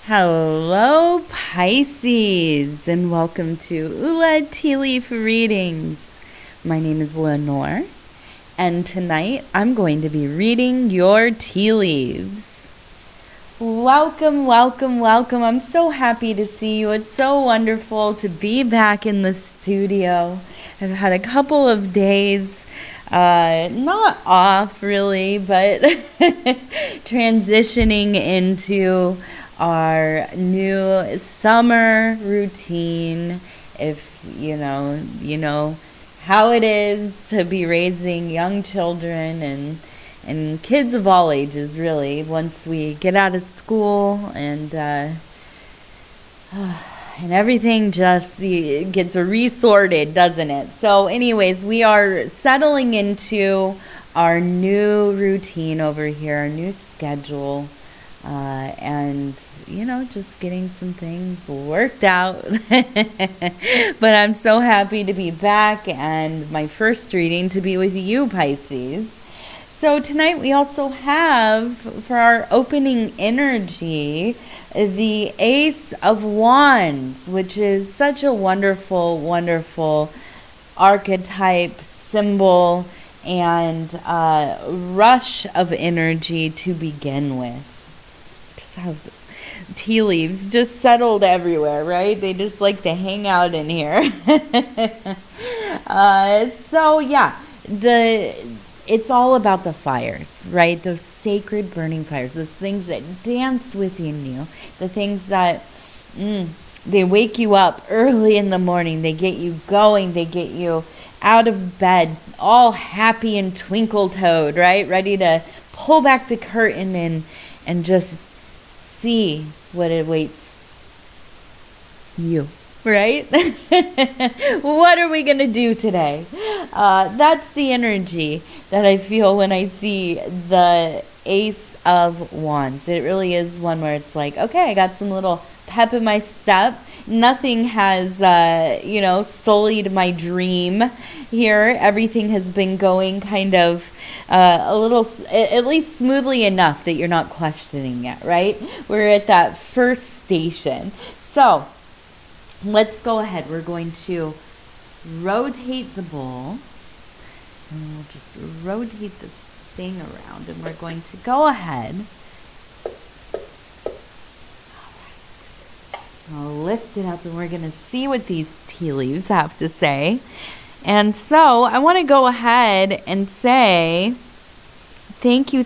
Hello, Pisces, and welcome to Ula Tea Leaf Readings. My name is Lenor, and tonight I'm going to be reading your tea leaves. Welcome, welcome, welcome. I'm so happy to see you. It's so wonderful to be back in the studio. I've had a couple of days not off really, but transitioning into our new summer routine. If you know how it is to be raising young children and kids of all ages, really, once we get out of school and everything just gets resorted, doesn't it? So anyways, we are settling into our new routine over here, our new schedule, and just getting some things worked out. But I'm so happy to be back, and my first reading to be with you, Pisces. So tonight we also have, for our opening energy, the Ace of Wands, which is such a wonderful, wonderful archetype, symbol, and rush of energy to begin with. Tea leaves just settled everywhere, right? They just like to hang out in here. So yeah, it's all about the fires, right? Those sacred burning fires, those things that dance within you, the things that they wake you up early in the morning, they get you going, they get you out of bed, all happy and twinkle-toed, right? Ready to pull back the curtain and just see what awaits you, right? What are we going to do today? That's the energy that I feel when I see the Ace of Wands. It really is one where it's like, okay, I got some little pep in my step. Nothing has, sullied my dream here. Everything has been going kind of a little, at least smoothly enough that you're not questioning it, right? We're at that first station. So let's go ahead. We're going to rotate the bowl. And we'll just rotate this thing around. And we're going to go ahead. I'll lift it up and we're going to see what these tea leaves have to say. And so I want to go ahead and say thank you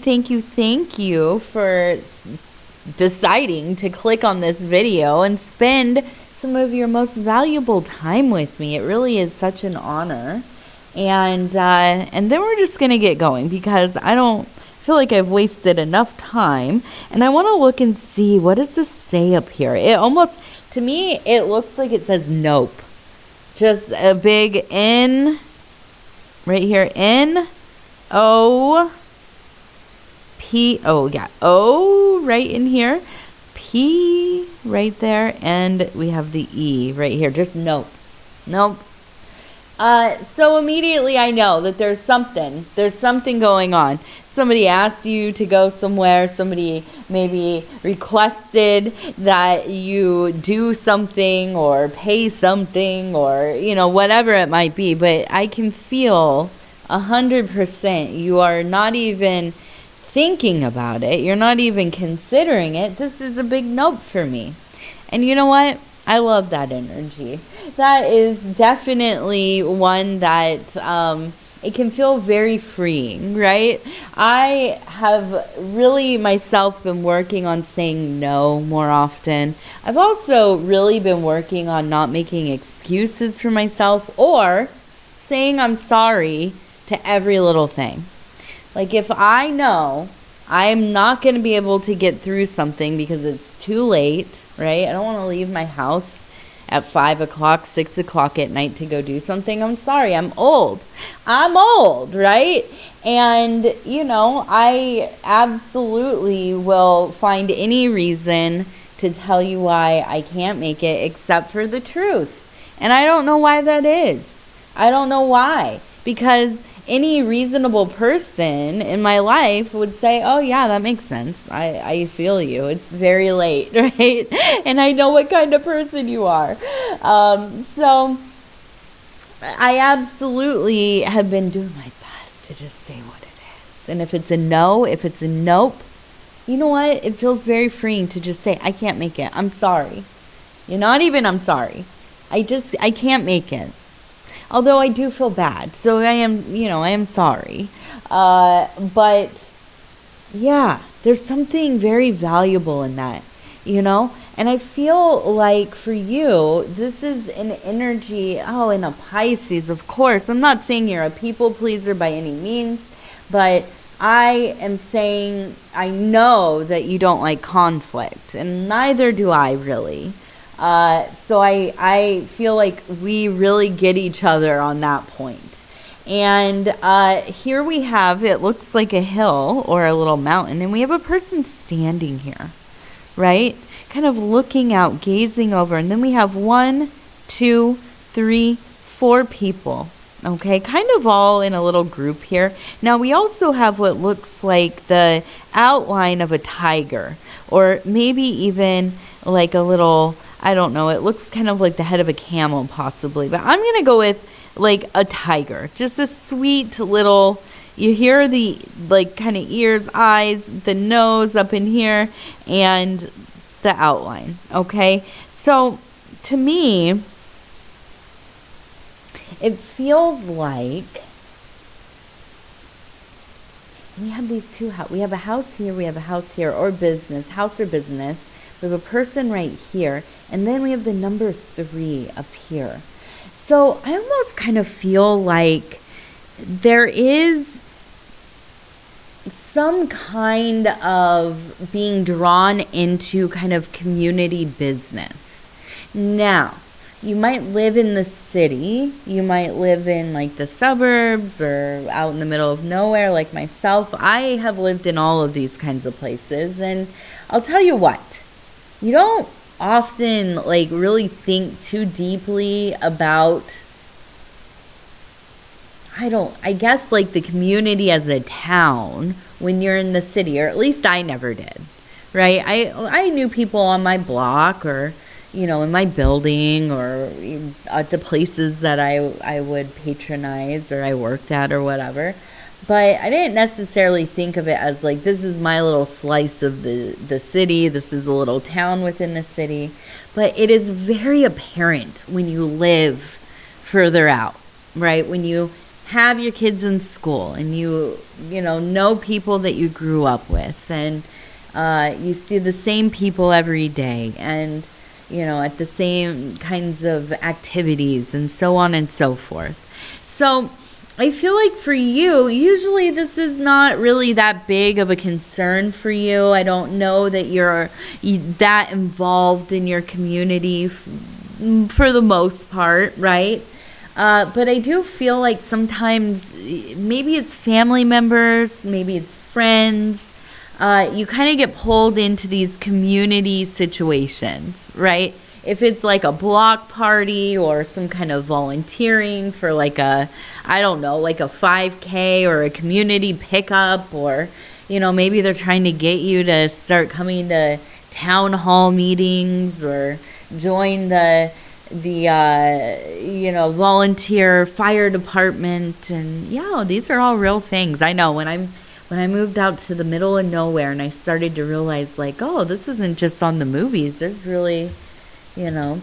for deciding to click on this video and spend some of your most valuable time with me. It really is such an honor. And then we're just going to get going because I don't feel like I've wasted enough time. And I want to look and see, what does this say up here? It almost, to me, it looks like it says nope. Just a big N right here. N-O-P. Oh, yeah. O right in here. P right there. And we have the E right here. Just nope. Nope. So immediately I know that there's something going on. Somebody asked you to go somewhere. Somebody maybe requested that you do something or pay something or, whatever it might be. But I can feel 100% you are not even thinking about it. You're not even considering it. This is a big nope for me. And you know what? I love that energy. That is definitely one that it can feel very freeing, right? I have really myself been working on saying no more often. I've also really been working on not making excuses for myself or saying I'm sorry to every little thing. Like if I know I'm not going to be able to get through something because it's too late, right? I don't want to leave my house at 5 o'clock, 6 o'clock at night to go do something. I'm sorry, I'm old, right? And, I absolutely will find any reason to tell you why I can't make it except for the truth. And I don't know why that is. I don't know why. Because any reasonable person in my life would say, oh yeah, that makes sense. I feel you. It's very late, right? And I know what kind of person you are. So I absolutely have been doing my best to just say what it is. And if it's a no, if it's a nope, you know what? It feels very freeing to just say, I can't make it. I'm sorry. You're not even, I'm sorry. I can't make it. Although I do feel bad. So I am sorry. But yeah, there's something very valuable in that, And I feel like for you, this is an energy, in a Pisces, of course. I'm not saying you're a people pleaser by any means, but I am saying I know that you don't like conflict, and neither do I really. So I feel like we really get each other on that point. And here we have, it looks like a hill or a little mountain, and we have a person standing here, right? Kind of looking out, gazing over. And then we have 1, 2, 3, 4 people, okay? Kind of all in a little group here. Now we also have what looks like the outline of a tiger, or maybe even like a little, I don't know, it looks kind of like the head of a camel possibly, but I'm going to go with like a tiger. Just a sweet little, you hear the like kind of ears, eyes, the nose up in here, and the outline, okay? So to me, it feels like we have these two we have a house here, we have a house here, or business, house or business. We have a person right here, and then we have the number 3 up here. So I almost kind of feel like there is some kind of being drawn into kind of community business. Now, you might live in the city, you might live in like the suburbs or out in the middle of nowhere like myself. I have lived in all of these kinds of places, and I'll tell you what, you don't often like really think too deeply about, I guess like the community as a town when you're in the city, or at least I never did, right? I knew people on my block, or in my building, or at the places that I would patronize or I worked at or whatever. But I didn't necessarily think of it as like, this is my little slice of the city. This is a little town within the city. But it is very apparent when you live further out, right? When you have your kids in school and you know people that you grew up with, and you see the same people every day, and at the same kinds of activities and so on and so forth. So I feel like for you, usually this is not really that big of a concern for you. I don't know that you're that involved in your community for the most part, right? But I do feel like sometimes maybe it's family members, maybe it's friends. You kind of get pulled into these community situations, right? If it's like a block party or some kind of volunteering for like a 5K or a community pickup, or, maybe they're trying to get you to start coming to town hall meetings or join the volunteer fire department. And these are all real things. I know when I moved out to the middle of nowhere and I started to realize like, oh, this isn't just on the movies. There's really,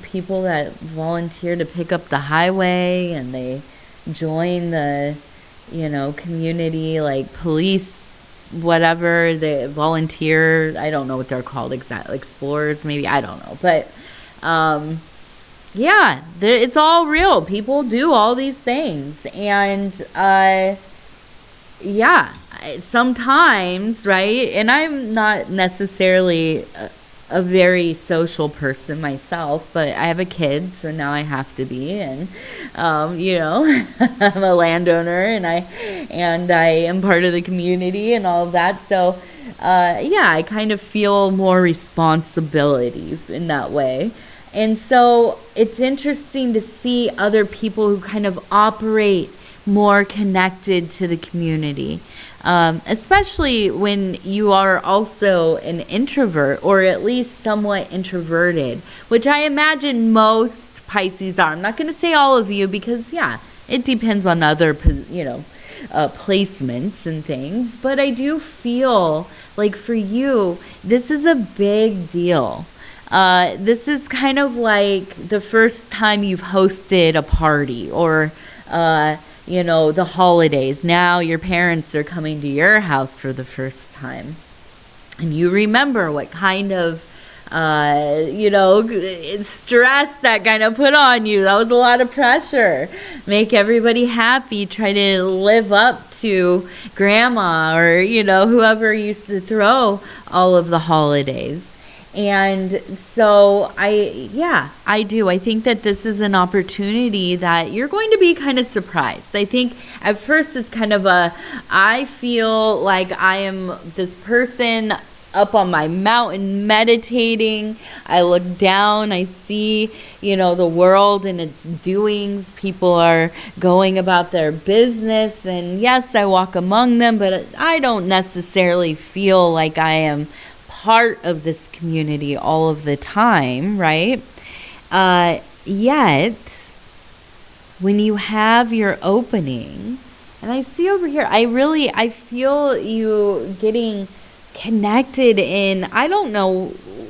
people that volunteer to pick up the highway, and they join the, community, like police, whatever, they volunteer. I don't know what they're called exactly, explorers maybe, I don't know. But, it's all real. People do all these things. And, sometimes, right? And I'm not necessarily a very social person myself, but I have a kid, so now I have to be. And I'm a landowner, and I am part of the community and all of that. So I kind of feel more responsibilities in that way. And so it's interesting to see other people who kind of operate more connected to the community, especially when you are also an introvert, or at least somewhat introverted, which I imagine most Pisces are. I'm not going to say all of you because, yeah, it depends on other, placements and things. But I do feel like for you, this is a big deal. This is kind of like the first time you've hosted a party, or the holidays. Now your parents are coming to your house for the first time. And you remember what kind of, stress that kind of put on you. That was a lot of pressure. Make everybody happy. Try to live up to grandma or, whoever used to throw all of the holidays. And so I do. I think that this is an opportunity that you're going to be kind of surprised. I think at first it's kind of I feel like I am this person up on my mountain meditating. I look down, I see, the world and its doings. People are going about their business, and yes, I walk among them, but I don't necessarily feel like I am part of this community all of the time, right? Yet, when you have your opening, and I see over here, I feel you getting connected in, I don't know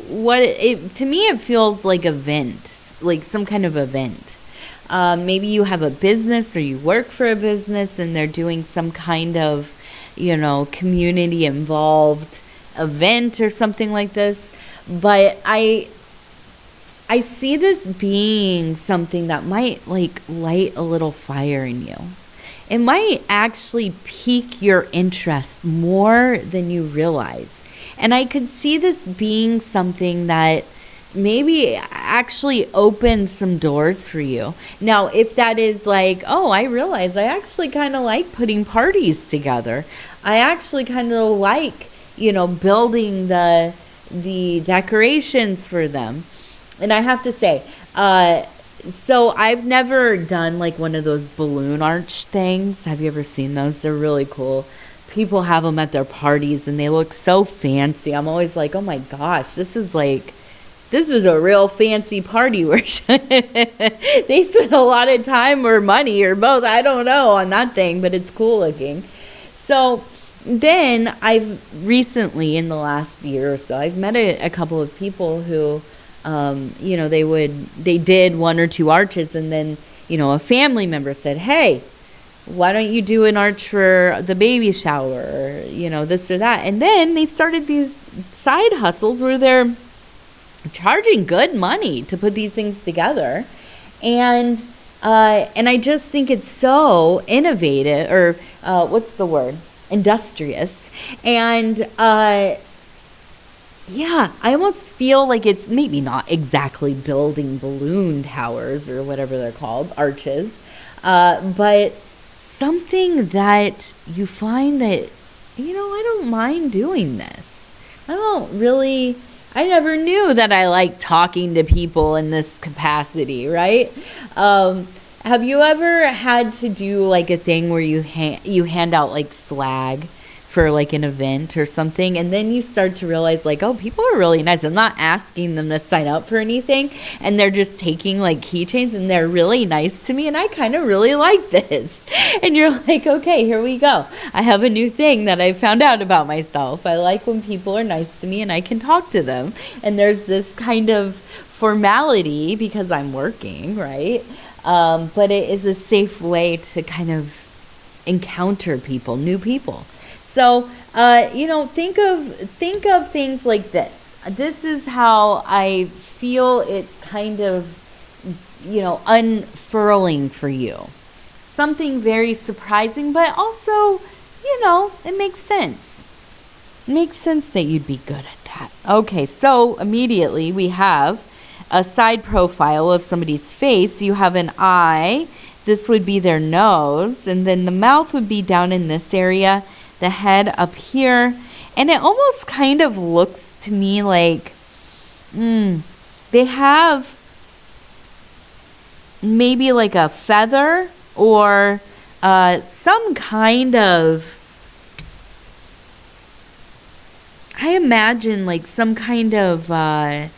what to me it feels like event, like some kind of event. Maybe you have a business or you work for a business and they're doing some kind of, community involved event or something like this. But I see this being something that might like light a little fire in you. It might actually pique your interest more than you realize. And I could see this being something that maybe actually opens some doors for you. Now, if that is like, oh, I realize I actually kind of like putting parties together. I actually kind of like, building the decorations for them. And I have to say, so I've never done like one of those balloon arch things. Have you ever seen those? They're really cool. People have them at their parties and they look so fancy. I'm always like, oh my gosh, this is a real fancy party where they spend a lot of time or money or both, I don't know, on that thing, but it's cool looking. So then I've recently, in the last year or so, I've met a couple of people who they did one or two arches, and then, a family member said, hey, why don't you do an arch for the baby shower, or, this or that. And then they started these side hustles where they're charging good money to put these things together. And I just think it's so innovative, or what's the word? Industrious. And yeah, I almost feel like it's maybe not exactly building balloon towers or whatever they're called, arches, but something that you find that, I don't mind doing this. I never knew that I liked talking to people in this capacity, right? Have you ever had to do like a thing where you hand out like swag for like an event or something, and then you start to realize like, oh, people are really nice. I'm not asking them to sign up for anything, and they're just taking like keychains and they're really nice to me, and I kind of really like this. And you're like, okay, here we go. I have a new thing that I found out about myself. I like when people are nice to me and I can talk to them, and there's this kind of formality because I'm working, right? But it is a safe way to kind of encounter people, new people. So, think of things like this. This is how I feel it's kind of, unfurling for you. Something very surprising, but also, it makes sense. It makes sense that you'd be good at that. Okay, so immediately we have a side profile of somebody's face. You have an eye. This would be their nose, and then the mouth would be down in this area. The head up here, and it almost kind of looks to me like they have maybe like a feather or some kind of, I imagine like some kind of like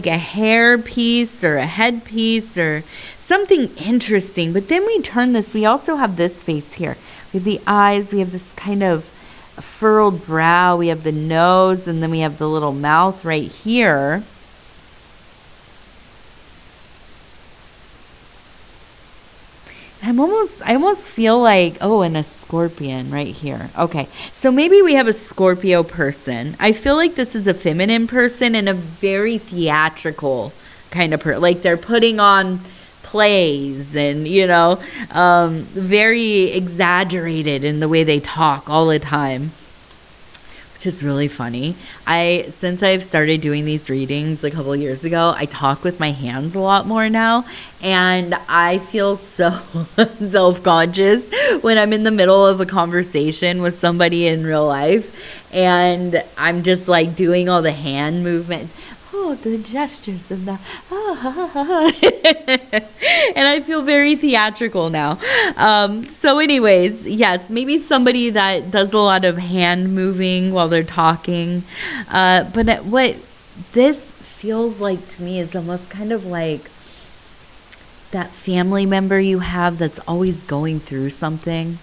a hair piece or a head piece or something interesting. But then we turn this, we also have this face here. We have the eyes, we have this kind of furrowed brow, we have the nose, and then we have the little mouth right here. I almost feel like, oh, and a scorpion right here. Okay, so maybe we have a Scorpio person. I feel like this is a feminine person and a very theatrical kind of person. Like they're putting on plays and, very exaggerated in the way they talk all the time, which is really funny. Since I've started doing these readings a couple of years ago, I talk with my hands a lot more now, and I feel so self-conscious when I'm in the middle of a conversation with somebody in real life, and I'm just like doing all the hand movements. Oh, the gestures and the and I feel very theatrical now. So anyways, yes, maybe somebody that does a lot of hand moving while they're talking. But what this feels like to me is almost kind of like that family member you have that's always going through something.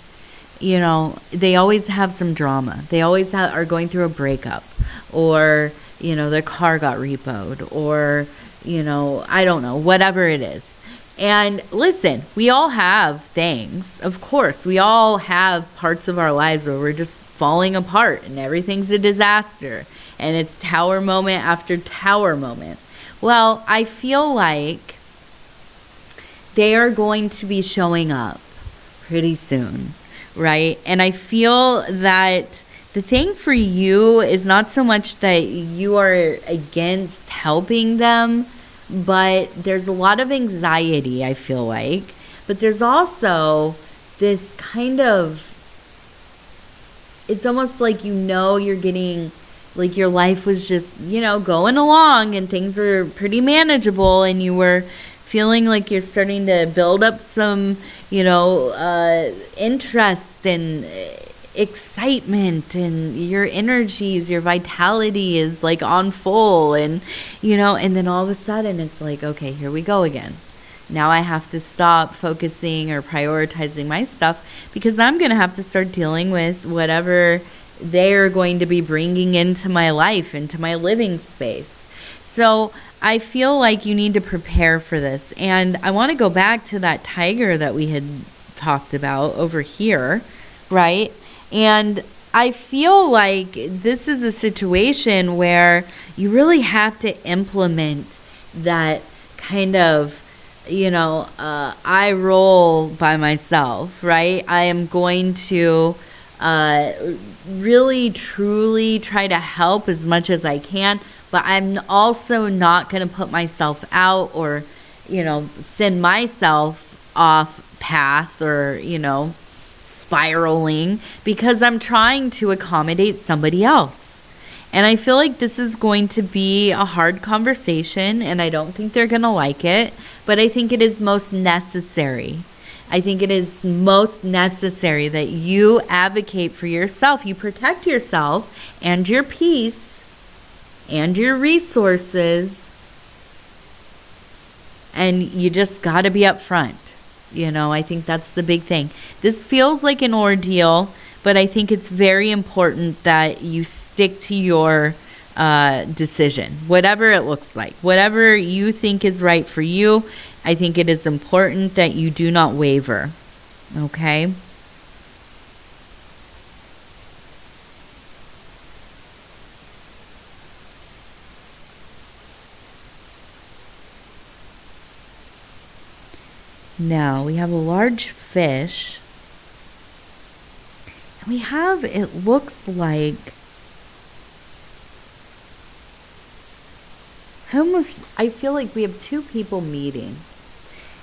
They always have some drama. They always are going through a breakup, or their car got repoed, or, I don't know, whatever it is. And listen, we all have things. Of course, we all have parts of our lives where we're just falling apart and everything's a disaster. And it's tower moment after tower moment. Well, I feel like they are going to be showing up pretty soon, right? And I feel that the thing for you is not so much that you are against helping them, but there's a lot of anxiety, I feel like. But there's also this kind of, it's almost like you're getting, like your life was just, going along and things were pretty manageable, and you were feeling like you're starting to build up some, interest and excitement, and your energies, your vitality is like on full, and and then all of a sudden it's like, okay, here we go again. Now I have to stop focusing or prioritizing my stuff because I'm going to have to start dealing with whatever they're going to be bringing into my life, into my living space. So I feel like you need to prepare for this. And I want to go back to that tiger that we had talked about over here, right? And I feel like this is a situation where you really have to implement that kind of, I roll by myself, right? I am going to really, truly try to help as much as I can, but I'm also not going to put myself out or, send myself off path or, spiraling, because I'm trying to accommodate somebody else. And I feel like this is going to be a hard conversation, and I don't think they're going to like it, but I think it is most necessary. I think it is most necessary that you advocate for yourself. You protect yourself and your peace and your resources, and you just got to be upfront. I think that's the big thing. This feels like an ordeal, but I think it's very important that you stick to your decision, whatever it looks like, whatever you think is right for you. I think it is important that you do not waver. Okay? Now we have a large fish. And we have, it looks like, I feel like we have two people meeting.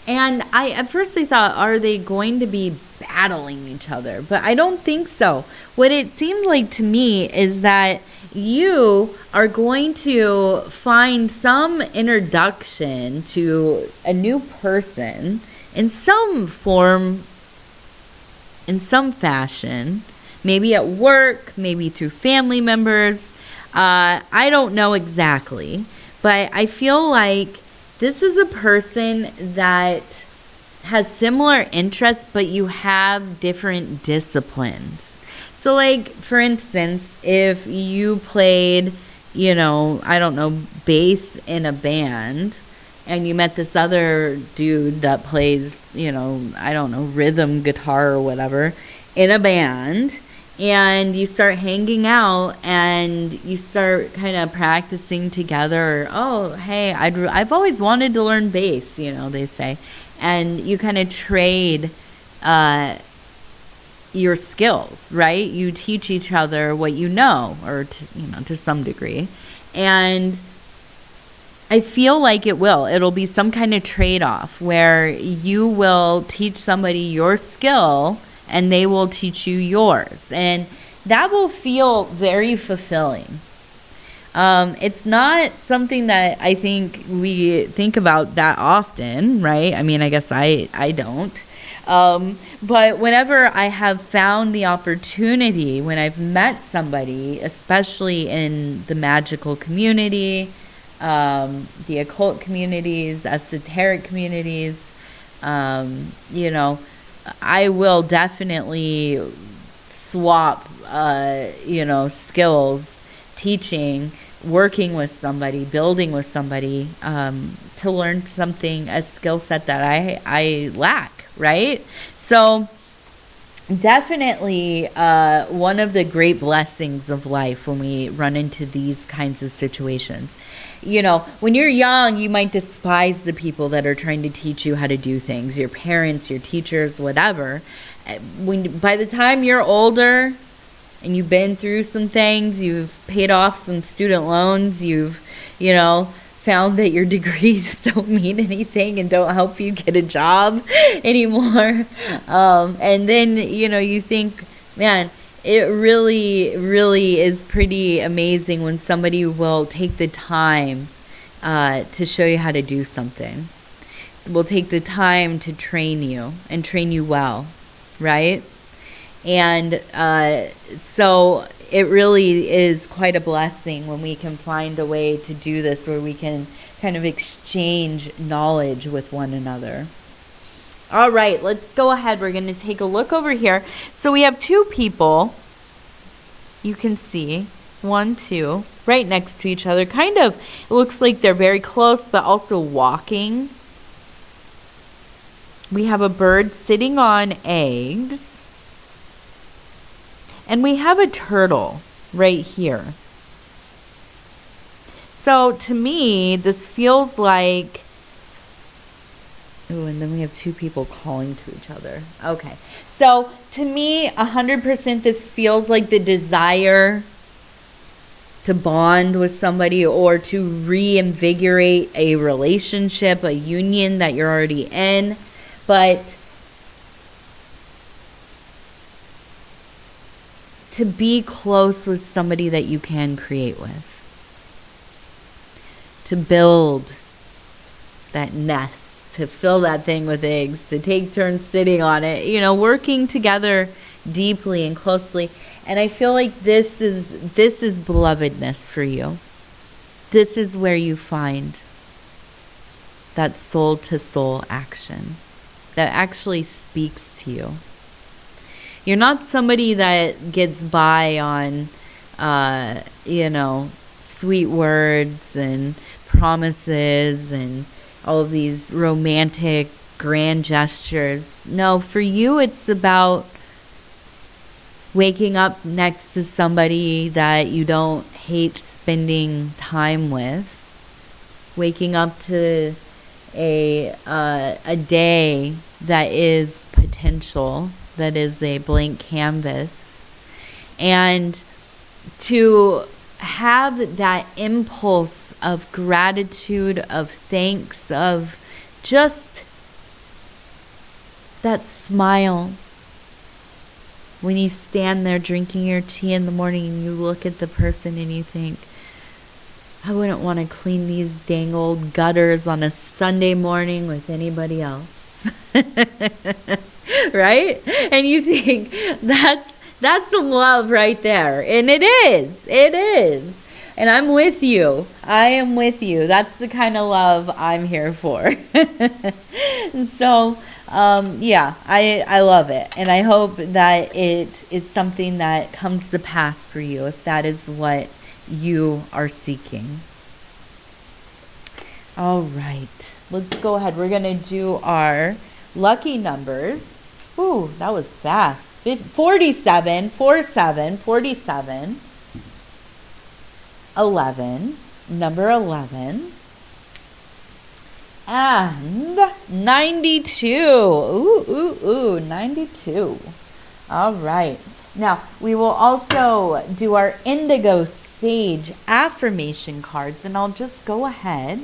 And at first I thought, are they going to be battling each other? But I don't think so. What it seems like to me is that you are going to find some introduction to a new person in some form in some fashion, maybe at work, maybe through family members. I don't know exactly, but I feel like this is a person that has similar interests, but you have different disciplines. So, like, for instance, if you played, I don't know, bass in a band, and you met this other dude that plays, I don't know, rhythm guitar or whatever in a band, and you start hanging out and you start kind of practicing together. Oh, hey, I've always wanted to learn bass, they say. And you kind of trade your skills, right? You teach each other what you know, or to some degree. And I feel like it'll be some kind of trade-off where you will teach somebody your skill and they will teach you yours. And that will feel very fulfilling. It's not something that I think we think about that often, right? I mean, I guess I don't. But whenever I have found the opportunity, when I've met somebody, especially in the magical community, the occult communities, esoteric communities, I will definitely swap, skills, teaching, working with somebody, building with somebody, to learn something, a skill set that I lack, right? So definitely one of the great blessings of life when we run into these kinds of situations. When you're young, you might despise the people that are trying to teach you how to do things, your parents, your teachers, whatever. By the time you're older and you've been through some things, you've paid off some student loans, you've, found that your degrees don't mean anything and don't help you get a job anymore. And then, you think, man, it really, really is pretty amazing when somebody will take the time to show you how to do something. Will take the time to train you and train you well, right? And so it really is quite a blessing when we can find a way to do this, where we can kind of exchange knowledge with one another. All right, let's go ahead. We're going to take a look over here. So we have two people. You can see 1, 2, right next to each other. Kind of, it looks like they're very close, but also walking. We have a bird sitting on eggs. And we have a turtle right here. So to me, this feels like... Ooh, and then we have two people calling to each other. Okay. So to me, 100% this feels like the desire to bond with somebody or to reinvigorate a relationship, a union that you're already in. But to be close with somebody that you can create with. To build that nest, to fill that thing with eggs, to take turns sitting on it, working together deeply and closely. And I feel like this is belovedness for you. This is where you find that soul-to-soul action that actually speaks to you. You're not somebody that gets by on, sweet words and promises and all of these romantic, grand gestures. No, for you, it's about waking up next to somebody that you don't hate spending time with. Waking up to a day that is potential, that is a blank canvas, and to have that impulse of gratitude, of thanks, of just that smile when you stand there drinking your tea in the morning and you look at the person and you think, I wouldn't want to clean these dang old gutters on a Sunday morning with anybody else. right? And you think that's the love right there. And it is. It is. And I'm with you. I am with you. That's the kind of love I'm here for. So, yeah, I love it. And I hope that it is something that comes to pass for you if that is what you are seeking. All right. Let's go ahead. We're going to do our lucky numbers. Ooh, that was fast. 47, 47, 47. 11, number 11, and 92. Ooh, 92. All right. Now, we will also do our indigo sage affirmation cards, and I'll just go ahead.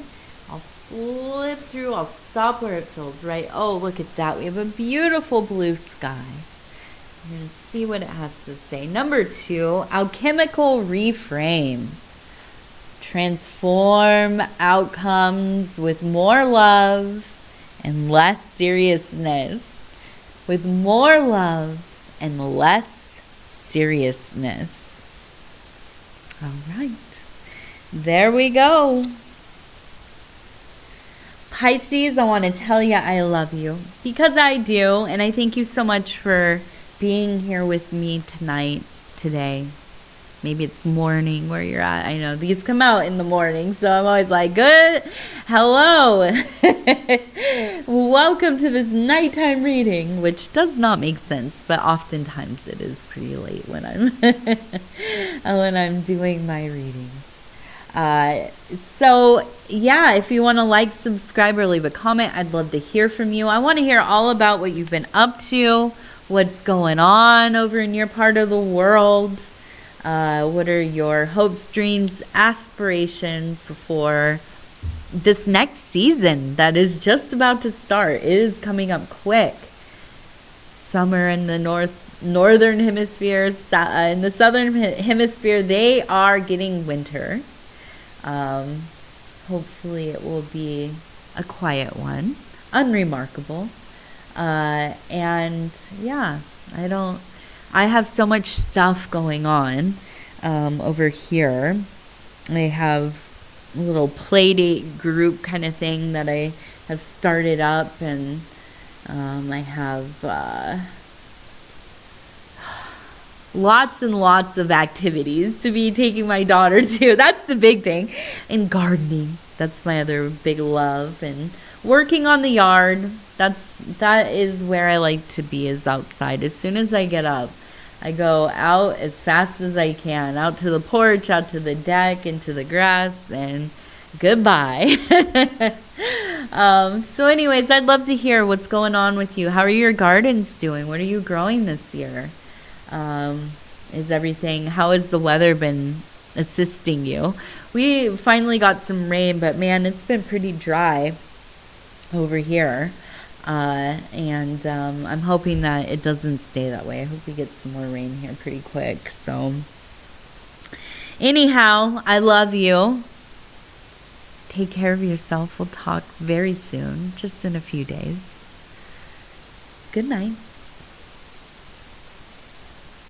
I'll flip through. I'll stop where it feels right. Oh, look at that. We have a beautiful blue sky. I'm going to see what it has to say. Number 2, alchemical reframe. Transform outcomes with more love and less seriousness. With more love and less seriousness. All right. There we go. Pisces, I want to tell you I love you. Because I do. And I thank you so much for being here with me today. Maybe it's morning where you're at. I know these come out in the morning, so I'm always like, good, hello. Welcome to this nighttime reading, which does not make sense, but oftentimes it is pretty late when I'm doing my readings. So yeah, if you want to like, subscribe, or leave a comment, I'd love to hear from you. I want to hear all about what you've been up to, what's going on over in your part of the world. What are your hopes, dreams, aspirations for this next season that is just about to start? It is coming up quick. Summer in the northern hemisphere, in the southern hemisphere, they are getting winter. Hopefully it will be a quiet one, unremarkable. And yeah, I have so much stuff going on over here. I have a little play date group kind of thing that I have started up, and I have lots and lots of activities to be taking my daughter to. That's the big thing. And gardening. That's my other big love. And working on the yard. That is where I like to be, is outside. As soon as I get up, I go out as fast as I can, out to the porch, out to the deck, into the grass, and goodbye. So anyways, I'd love to hear what's going on with you. How are your gardens doing? What are you growing this year? How has the weather been assisting you? We finally got some rain, but man, it's been pretty dry over here. And I'm hoping that it doesn't stay that way. I hope we get some more rain here pretty quick. So anyhow, I love you. Take care of yourself. We'll talk very soon, just in a few days. Good night.